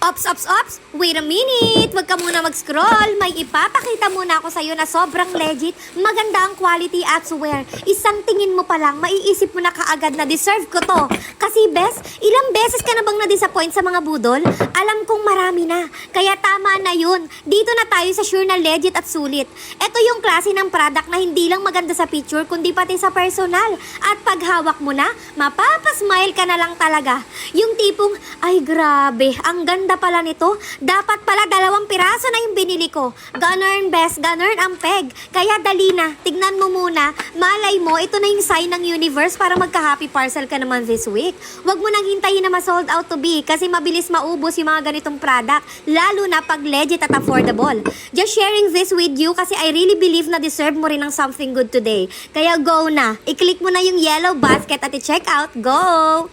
Ops! Wait a minute! Huwag ka muna mag-scroll. May ipapakita muna ako sa'yo na sobrang legit, maganda ang quality at swear. Isang tingin mo pa lang, maiisip mo na kaagad na deserve ko to. Kasi bes, ilang beses ka na bang na-disappoint sa mga budol? Alam kong marami na. Kaya tama na yun. Dito na tayo sa sure na legit at sulit. Ito yung klase ng product na hindi lang maganda sa picture, kundi pati sa personal. At pag hawak mo na, mapapasmile ka na lang talaga. Yung tipong, ay grabe, ang ganda pala nito. Dapat pala 2 piraso na yung binili ko. Ganun best, ganun ang peg. Kaya dali na, tignan mo muna. Malay mo, ito na yung sign ng universe para magka-happy parcel ka naman this week. Huwag mo nang hintayin na ma-sold out to be kasi mabilis maubos yung mga ganitong product. Lalo na pag legit at affordable. Just sharing this with you kasi I really believe na deserve mo rin ng something good today. Kaya go na. I-click mo na yung yellow basket at i-check out. Go!